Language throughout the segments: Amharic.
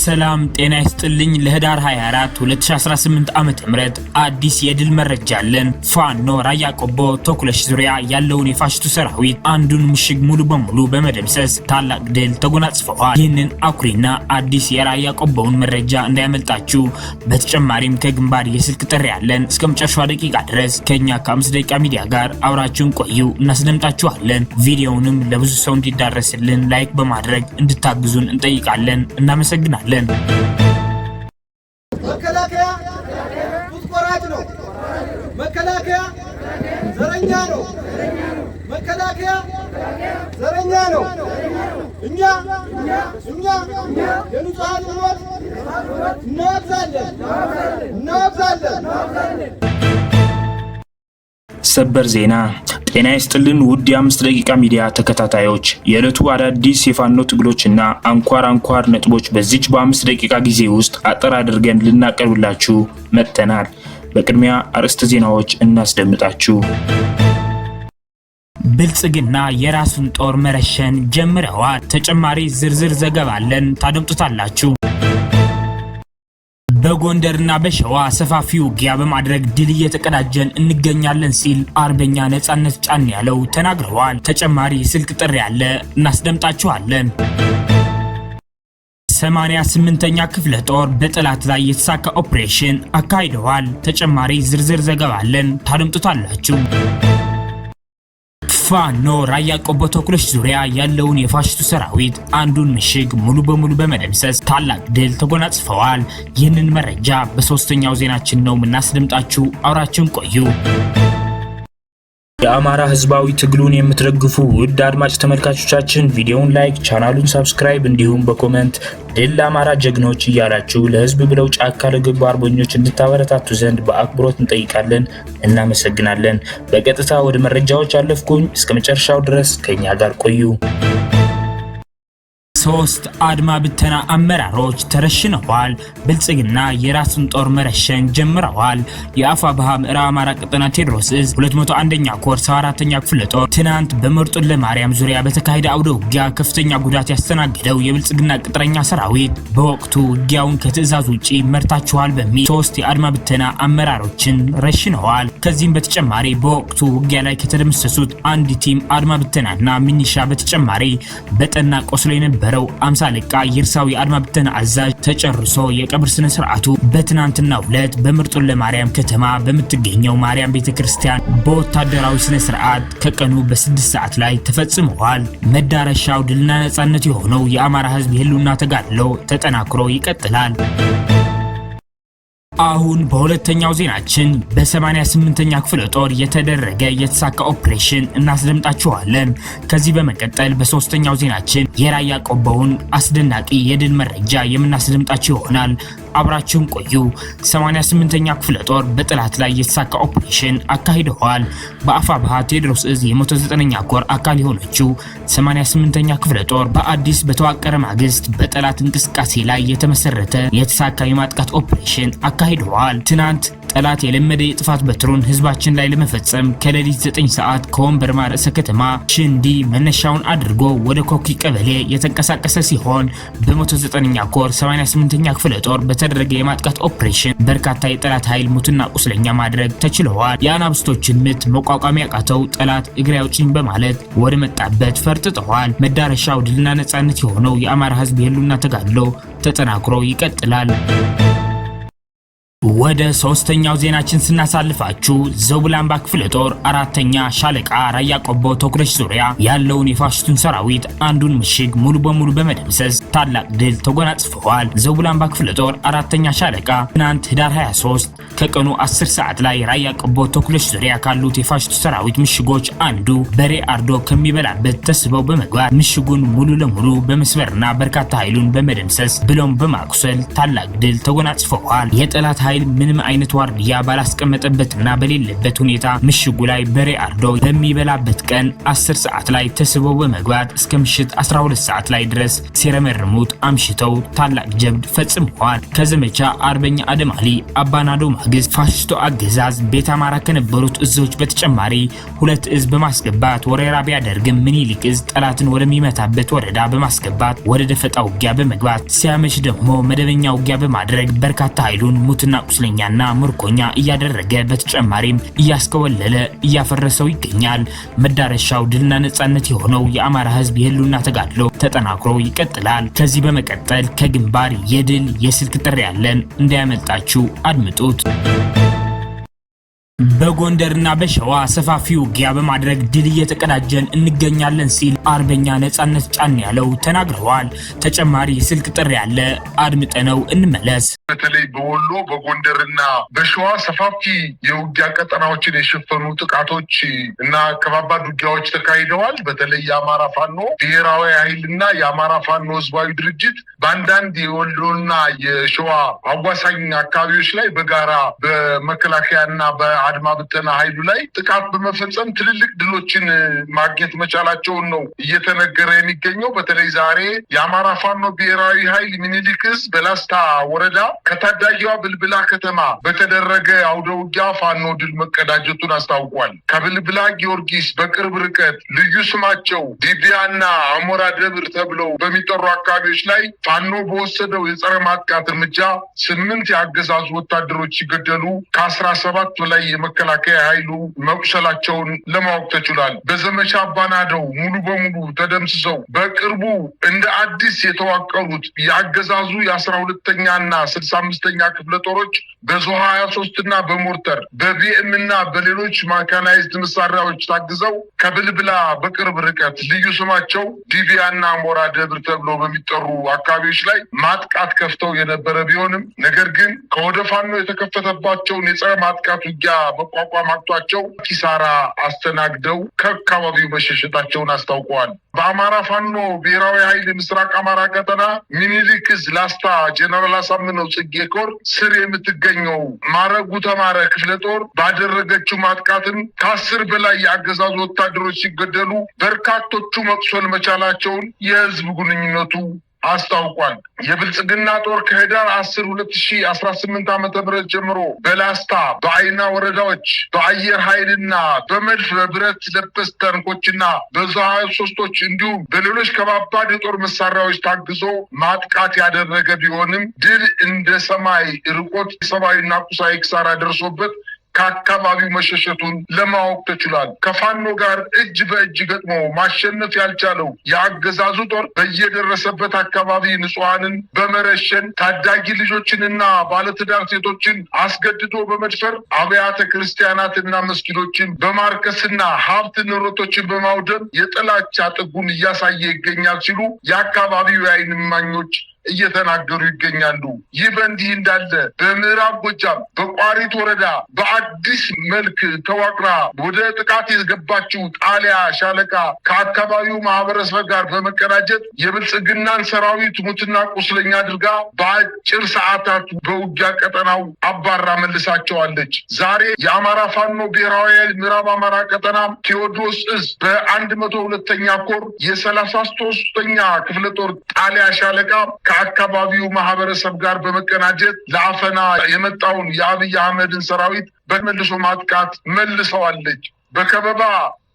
ሰላም ጤና ይስጥልኝ። ለህዳር 24 2018 ዓመተ ምህረት አዲስ የድል መረጃ አለን። ፋኖ ራያ ቆቦ ተኩለሽ ዙሪያ ያለውን የፋሽቱ ሰራዊት አንዱን ምሽግ ሙሉ በሙሉ በመደምሰስ ታላቅ ድል ተጎናጽፈዋል። ይህንን አኩሪና አዲስ የራያ ቆቦውን መረጃ እንዳያመልጣችሁ። በተጨማሪም ከግንባር የስልክ ጥሪ ያለን። እስከ መጨረሻው ደቂቃ ድረስ ከኛ ከ5 ደቂቃ ሚዲያ ጋር አብራችሁን ቆዩ፣ እናስደምጣችኋለን። ቪዲዮውንም ለብዙ ሰው እንዲዳረስልን ላይክ በማድረግ እንድታግዙን እንጠይቃለን። እናመሰግናለን። መከላከያ ጡት ቆራጭ ነው። መከላከያ ዘረኛ ነው። መከላከያ ዘረኛ ነው። እኛ የንጹሃን ሞት እናወግዛለን። ሰበር ዜና። ጤና ይስጥልን ውድ የ5 ደቂቃ ሚዲያ ተከታታዮች፣ የዕለቱ አዳዲስ የፋኖ ትግሎችና አንኳር ነጥቦች በዚች በ5 ደቂቃ ጊዜ ውስጥ አጠር አድርገን ልናቀርብላችሁ መጥተናል። በቅድሚያ አርዕስተ ዜናዎች እናስደምጣችሁ። ብልጽግና የራሱን ጦር መረሸን ጀምረዋል። ተጨማሪ ዝርዝር ዘገባ አለን፣ ታደምጡታላችሁ። በጎንደርና በሸዋ ሰፋፊ ውጊያ በማድረግ ድል እየተቀዳጀን እንገኛለን ሲል አርበኛ ነጻነት ጫን ያለው ተናግረዋል። ተጨማሪ ስልክ ጥሪ ያለ እናስደምጣችኋለን። 88ኛ ክፍለ ጦር በጠላት ላይ የተሳካ ኦፕሬሽን አካሂደዋል። ተጨማሪ ዝርዝር ዘገባ አለን፣ ታደምጡታላችሁ። ፋኖ ራያ ቆቦ ተኩለሽ ዙሪያ ያለውን የፋሽቱ ሰራዊት አንዱን ምሽግ ሙሉ በሙሉ በመደምሰስ ታላቅ ድል ተጎናጽፈዋል። ይህንን መረጃ በሶስተኛው ዜናችን ነው የምናስደምጣችሁ። አብራችሁን ቆዩ። የአማራ ህዝባዊ ትግሉን የምትደግፉ ውድ አድማጭ ተመልካቾቻችን ቪዲዮውን ላይክ፣ ቻናሉን ሰብስክራይብ እንዲሁም በኮሜንት ድል ለአማራ ጀግኖች እያላችሁ ለህዝብ ብለው ጫካ ለገቡ አርበኞች እንድታበረታቱ ዘንድ በአክብሮት እንጠይቃለን። እናመሰግናለን። በቀጥታ ወደ መረጃዎች አለፍኩኝ። እስከ መጨረሻው ድረስ ከኛ ጋር ቆዩ። 3 አድማ ብተና አመራሮች ተረሽነዋል። ብልጽግና የራሱን ጦር መረሸን ጀምረዋል። የአፋብኃ ምዕራብ አማራ ቀጠና ቴዎድሮስ ዕዝ 201ኛ ኮር 74ኛ ክፍለ ጦር ትናንት በመርጦ ለማርያም ዙሪያ በተካሄደ አውደ ውጊያ ከፍተኛ ጉዳት ያስተናገደው የብልጽግና ቅጥረኛ ሰራዊት በወቅቱ ውጊያውን ከትዕዛዝ ውጪ መርታችኋል በሚል 3 የአድማ ብተና አመራሮችን ረሽነዋል። ከዚህም በተጨማሪ በወቅቱ ውጊያ ላይ ከተደመሰሱት አንድ ቲም አድማ ብተናና ሚኒሻ በተጨማሪ በጠና ቆስሎ የነበረ 50 አለቃ ይርሳው የአድማ ብተና አዛዥ ተጨርሶ የቀብር ስነ ስርዓቱ በትናንትናው ዕለት በመርጦ ለማርያም ከተማ በምትገኘው ማርያም ቤተክርስቲያን በወታደራዊ ስነ ስርዓት ከቀኑ በ6 ሰዓት ላይ ተፈጽመዋል። መዳረሻው ድልና ነጻነት የሆነው የአማራ ህዝብ የህልውና ተጋድሎ ተጠናክሮ ይቀጥላል። አሁን በሁለተኛው ዜናችን በ88ኛ ክፍለ ጦር የተደረገ የተሳካ ኦፕሬሽን እናስደምጣችኋለን። ከዚህ በመቀጠል በሶስተኛው ዜናችን የራያ ቆቦውን አስደናቂ የድል መረጃ የምናስደምጣችሁ ይሆናል። አብራችሁን ቆዩ። 88ኛ ክፍለ ጦር በጠላት ላይ የተሳካ ኦፕሬሽን አካሂደዋል። በአፋብኃ ቴዎድሮስ ዕዝ የ109ኛ ኮር አካል የሆነችው 88ኛ ክፍለ ጦር በአዲስ በተዋቀረ ማግስት በጠላት እንቅስቃሴ ላይ የተመሰረተ የተሳካ የማጥቃት ኦፕሬሽን አካሂደዋል። ትናንት ጠላት የለመደ የጥፋት በትሩን ህዝባችን ላይ ለመፈጸም ከሌሊት 9 ሰዓት ከወንበርማ ርዕሰ ከተማ ሽንዲ መነሻውን አድርጎ ወደ ኮኪ ቀበሌ የተንቀሳቀሰ ሲሆን በ109ኛ ኮር 88ኛ ክፍለ ጦር በተደረገ የማጥቃት ኦፕሬሽን በርካታ የጠላት ኃይል ሙትና ቁስለኛ ማድረግ ተችሏል። የአናብስቶችን ምት መቋቋም ያቃተው ጠላት እግሬ አውጭኝ በማለት ወደ መጣበት ፈርጥጠዋል። መዳረሻው ድልና ነጻነት የሆነው የአማራ ህዝብ የህልውና ተጋድሎ ተጠናክሮ ይቀጥላል። ወደ ሶስተኛው ዜናችን ስናሳልፋችሁ ዘውብላምባ ክፍለ ጦር 4ኛ ሻለቃ ራያ ቆቦ ተኩለሽ ዙሪያ ያለውን የፋሽቱን ሰራዊት አንዱን ምሽግ ሙሉ በሙሉ በመደምሰስ ታላቅ ድል ተጎናጽፈዋል። ዘውብላምባ ክፍለ ጦር 4ኛ ሻለቃ ትናንት ህዳር 23 ከቀኑ 10 ሰዓት ላይ ራያ ቆቦ ተኩለሽ ዙሪያ ካሉት የፋሽቱ ሰራዊት ምሽጎች አንዱ በሬ አርዶ ከሚበላበት ተስበው በመግባት ምሽጉን ሙሉ ለሙሉ በመስበርና በርካታ ኃይሉን በመደምሰስ ብሎም በማቁሰል ታላቅ ድል ተጎናጽፈዋል። የጠላት ኃይል ምንም አይነት ዋርድያ ባላስቀመጠበትና በሌለበት ሁኔታ ምሽጉ ላይ በሬ አርዶ በሚበላበት ቀን 10 ሰዓት ላይ ተስበው በመግባት እስከ ምሽት 12 ሰዓት ላይ ድረስ ሲረመርሙት አምሽተው ታላቅ ጀብድ ፈጽመዋል። ከዘመቻ አርበኛ አደም አሊ አባናዶ ማግስት ፋሽስቶ አገዛዝ ቤት አማራ ከነበሩት እዞች በተጨማሪ 2 እዝ በማስገባት ወረራ ቢያደርግም ምኒልክ እዝ ጠላትን ወደሚመታበት ወረዳ በማስገባት ወደ ደፈጣ ውጊያ በመግባት ሲያመሽ ደግሞ መደበኛ ውጊያ በማድረግ በርካታ ኃይሉን ሙትና ቁስለኛና ምርኮኛ እያደረገ በተጨማሪም እያስከወለለ እያፈረሰው ይገኛል። መዳረሻው ድልና ነጻነት የሆነው የአማራ ህዝብ የህልውና ተጋድሎ ተጠናክሮ ይቀጥላል። ከዚህ በመቀጠል ከግንባር የድል የስልክ ጥሪ ያለን እንዳያመልጣችሁ አድምጡት። በጎንደርና በሸዋ ሰፋፊ ውጊያ በማድረግ ድል እየተቀዳጀን እንገኛለን ሲል አርበኛ ነጻነት ጫን ያለው ተናግረዋል። ተጨማሪ ስልክ ጥሪ ያለ አድምጠነው እንመለስ። በተለይ በወሎ በጎንደርና በሸዋ ሰፋፊ የውጊያ ቀጠናዎችን የሸፈኑ ጥቃቶች እና ከባባድ ውጊያዎች ተካሂደዋል። በተለይ የአማራ ፋኖ ብሔራዊ ኃይልና የአማራ ፋኖ ህዝባዊ ድርጅት በአንዳንድ የወሎና የሸዋ አዋሳኝ አካባቢዎች ላይ በጋራ በመከላከያና በአድማ ብተና ኃይሉ ላይ ጥቃት በመፈጸም ትልልቅ ድሎችን ማግኘት መቻላቸውን ነው እየተነገረ የሚገኘው። በተለይ ዛሬ የአማራ ፋኖ ብሔራዊ ኃይል ምኒልክ ዕዝ በላስታ ወረዳ ከታዳጊዋ ብልብላ ከተማ በተደረገ አውደ ውጊያ ፋኖ ድል መቀዳጀቱን አስታውቋል። ከብልብላ ጊዮርጊስ በቅርብ ርቀት ልዩ ስማቸው ዲቢያና አሞራ ደብር ተብለው በሚጠሩ አካባቢዎች ላይ ፋኖ በወሰደው የጸረ ማጥቃት እርምጃ 8 የአገዛዙ ወታደሮች ሲገደሉ ከ17 በላይ የመከላከያ ኃይሉ መቁሰላቸውን ለማወቅ ተችሏል። በዘመቻ አባናደው ሙሉ በሙሉ ተደምስሰው በቅርቡ እንደ አዲስ የተዋቀሩት የአገዛዙ የ12ኛና 65ኛ ክፍለ ጦሮች በዙ 23 እና በሞርተር በቢኤም እና በሌሎች ማካናይዝድ መሳሪያዎች ታግዘው ከብልብላ በቅርብ ርቀት ልዩ ስማቸው ዲቢያና አሞራ ደብር ተብለው በሚጠሩ አካባቢዎች ላይ ማጥቃት ከፍተው የነበረ ቢሆንም ነገር ግን ከወደ ፋኖ የተከፈተባቸውን የጸረ ማጥቃት ውጊያ መቋቋም አቅቷቸው ኪሳራ አስተናግደው ከአካባቢው መሸሸታቸውን አስታውቀዋል። በአማራ ፋኖ ብሔራዊ ኃይል ምስራቅ አማራ ቀጠና ምኒልክ ዕዝ ላስታ ጀነራል አሳምነው ጽጌ ኮር ስር የምትገኘው ማረጉ ተማረ ክፍለ ጦር ባደረገችው ማጥቃትም ከ10 በላይ የአገዛዙ ወታደሮች ሲገደሉ በርካቶቹ መቁሰል መቻላቸውን የህዝብ ግንኙነቱ አስታውቋል። የብልጽግና ጦር ከህዳር 10 2018 ዓ.ም ጀምሮ በላስታ በአይና ወረዳዎች በአየር ኃይልና በመድፍ በብረት ለበስ ታንኮችና በዙ 23ቶች እንዲሁም በሌሎች ከባባድ የጦር መሳሪያዎች ታግዞ ማጥቃት ያደረገ ቢሆንም ድል እንደ ሰማይ ርቆት ሰብአዊና ቁሳዊ ኪሳራ ደርሶበት ከአካባቢው መሸሸቱን ለማወቅ ተችሏል። ከፋኖ ጋር እጅ በእጅ ገጥሞ ማሸነፍ ያልቻለው የአገዛዙ ጦር በየደረሰበት አካባቢ ንጹሐንን በመረሸን ታዳጊ ልጆችንና ባለትዳር ሴቶችን አስገድዶ በመድፈር አብያተ ክርስቲያናትና መስጊዶችን በማርከስና ሀብት ንብረቶችን በማውደም የጥላቻ ጥጉን እያሳየ ይገኛል ሲሉ የአካባቢው የዓይን እማኞች እየተናገሩ ይገኛሉ። ይህ በእንዲህ እንዳለ በምዕራብ ጎጃም በቋሪት ወረዳ በአዲስ መልክ ተዋቅራ ወደ ጥቃት የገባችው ጣሊያ ሻለቃ ከአካባቢው ማህበረሰብ ጋር በመቀናጀት የብልጽግናን ሰራዊት ሙትና ቁስለኛ አድርጋ በአጭር ሰዓታት በውጊያ ቀጠናው አባራ መልሳቸዋለች። ዛሬ የአማራ ፋኖ ብሔራዊ ኃይል ምዕራብ አማራ ቀጠና ቴዎድሮስ ዕዝ በ102ኛ ኮር የ33ኛ ክፍለ ጦር ጣሊያ ሻለቃ ከአካባቢው ማህበረሰብ ጋር በመቀናጀት ለአፈና የመጣውን የአብይ አህመድን ሰራዊት በመልሶ ማጥቃት መልሰዋለች። በከበባ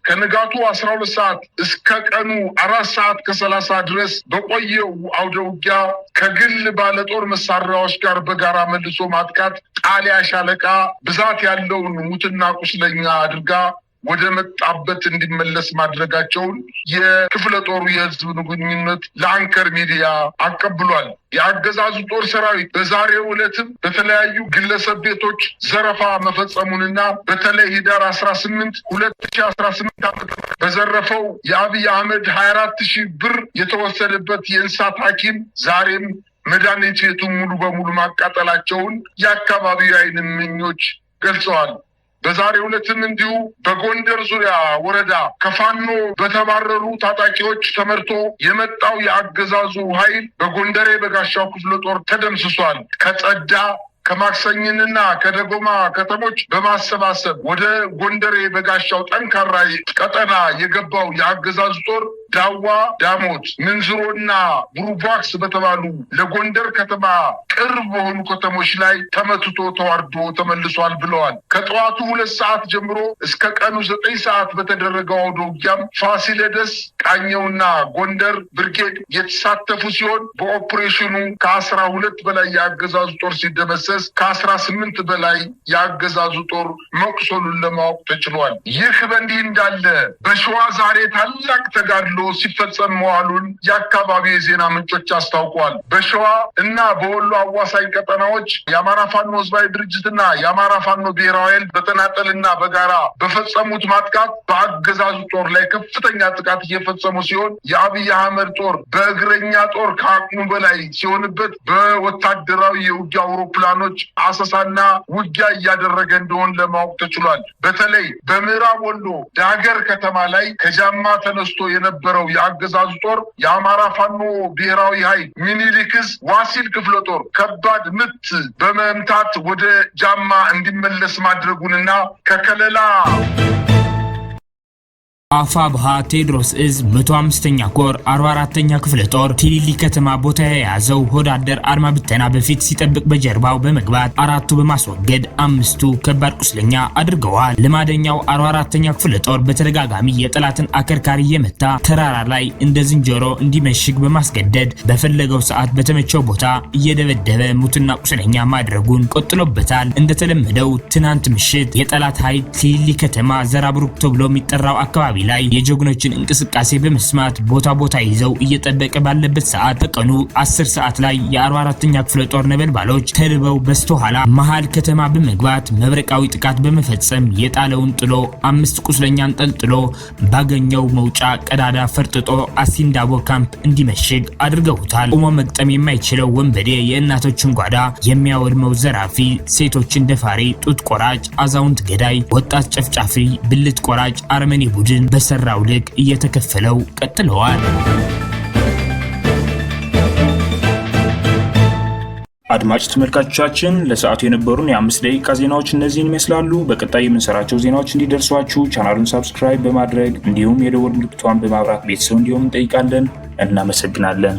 ከንጋቱ 12 ሰዓት እስከ ቀኑ 4 ሰዓት ከ30 ድረስ በቆየው አውደ ውጊያ ከግል ባለጦር መሳሪያዎች ጋር በጋራ መልሶ ማጥቃት ጣሊያ ሻለቃ ብዛት ያለውን ሙትና ቁስለኛ አድርጋ ወደ መጣበት እንዲመለስ ማድረጋቸውን የክፍለ ጦሩ የህዝብ ግንኙነት ለአንከር ሚዲያ አቀብሏል። የአገዛዙ ጦር ሰራዊት በዛሬው ዕለትም በተለያዩ ግለሰብ ቤቶች ዘረፋ መፈጸሙንና በተለይ ህዳር 18 2018 በዘረፈው የአብይ አህመድ 24,000 ብር የተወሰደበት የእንስሳት ሐኪም ዛሬም መድኃኒት ቤቱን ሙሉ በሙሉ ማቃጠላቸውን የአካባቢው የዓይን እማኞች ገልጸዋል። በዛሬው ዕለትም እንዲሁ በጎንደር ዙሪያ ወረዳ ከፋኖ በተባረሩ ታጣቂዎች ተመርቶ የመጣው የአገዛዙ ኃይል በጎንደሬ በጋሻው ክፍለ ጦር ተደምስሷል። ከጸዳ ከማክሰኝንና ከደጎማ ከተሞች በማሰባሰብ ወደ ጎንደር በጋሻው ጠንካራ ቀጠና የገባው የአገዛዙ ጦር ዳዋ፣ ዳሞት፣ ምንዝሮና ቡሩባክስ በተባሉ ለጎንደር ከተማ ቅርብ በሆኑ ከተሞች ላይ ተመትቶ ተዋርዶ ተመልሷል ብለዋል። ከጠዋቱ 2 ሰዓት ጀምሮ እስከ ቀኑ 9 ሰዓት በተደረገው አውደ ውጊያም ፋሲለደስ፣ ቃኘውና ጎንደር ብርጌድ የተሳተፉ ሲሆን በኦፕሬሽኑ ከ12 በላይ የአገዛዙ ጦር ሲደመሰስ ከ18 በላይ የአገዛዙ ጦር መቁሰሉን ለማወቅ ተችሏል። ይህ በእንዲህ እንዳለ በሸዋ ዛሬ ታላቅ ተጋድሎ ሲፈጸም መዋሉን የአካባቢው የዜና ምንጮች አስታውቋል። በሸዋ እና በወሎ አዋሳኝ ቀጠናዎች የአማራ ፋኖ ህዝባዊ ድርጅትና የአማራ ፋኖ ብሔራዊ ኃይል በተናጠልና በጋራ በፈጸሙት ማጥቃት በአገዛዙ ጦር ላይ ከፍተኛ ጥቃት እየፈጸሙ ሲሆን የአብይ አህመድ ጦር በእግረኛ ጦር ከአቅሙ በላይ ሲሆንበት በወታደራዊ የውጊያ አውሮፕላኖች አሰሳና ውጊያ እያደረገ እንደሆን ለማወቅ ተችሏል። በተለይ በምዕራብ ወሎ ዳገር ከተማ ላይ ከጃማ ተነስቶ የነበረው የአገዛዙ ጦር የአማራ ፋኖ ብሔራዊ ኃይል ሚኒሊክስ ዋሲል ክፍለ ጦር ከባድ ምት በመምታት ወደ ጃማ እንዲመለስ ማድረጉንና ከከለላ አፋብሃ ቴዎድሮስ እዝ 105ኛ ኮር 44ኛ ክፍለ ጦር ቲሊሊ ከተማ ቦታ የያዘው ሆዳደር አድማ ብተና በፊት ሲጠብቅ በጀርባው በመግባት 4ቱ በማስወገድ 5ቱ ከባድ ቁስለኛ አድርገዋል። ልማደኛው 44ኛ ክፍለ ጦር በተደጋጋሚ የጠላትን አከርካሪ የመታ ተራራ ላይ እንደ ዝንጀሮ እንዲመሽግ በማስገደድ በፈለገው ሰዓት በተመቸው ቦታ እየደበደበ ሙትና ቁስለኛ ማድረጉን ቀጥሎበታል። እንደተለመደው ትናንት ምሽት የጠላት ኃይል ቲሊሊ ከተማ ዘራብሩክ ተብሎ የሚጠራው አካባቢ ላይ የጀግኖችን እንቅስቃሴ በመስማት ቦታ ይዘው እየጠበቀ ባለበት ሰዓት በቀኑ 10 ሰዓት ላይ የ44ኛ ክፍለ ጦር ነበልባሎች ተርበው በስተኋላ መሃል ከተማ በመግባት መብረቃዊ ጥቃት በመፈጸም የጣለውን ጥሎ 5 ቁስለኛን ጠልጥሎ ባገኘው መውጫ ቀዳዳ ፈርጥጦ አሲንዳቦ ካምፕ እንዲመሽግ አድርገውታል። ቆሞ መግጠም የማይችለው ወንበዴ የእናቶችን ጓዳ የሚያወድመው ዘራፊ፣ ሴቶችን ደፋሪ፣ ጡት ቆራጭ፣ አዛውንት ገዳይ፣ ወጣት ጨፍጫፊ፣ ብልት ቆራጭ አርመኔ ቡድን በሰራው ልክ እየተከፈለው ቀጥለዋል። አድማጭ ተመልካቾቻችን ለሰዓቱ የነበሩን የ5 ደቂቃ ዜናዎች እነዚህን ይመስላሉ። በቀጣይ የምንሰራቸው ዜናዎች እንዲደርሷችሁ ቻናሉን ሰብስክራይብ በማድረግ እንዲሁም የደወል ምልክቷን በማብራት ቤተሰብ እንዲሆኑ እንጠይቃለን። እናመሰግናለን።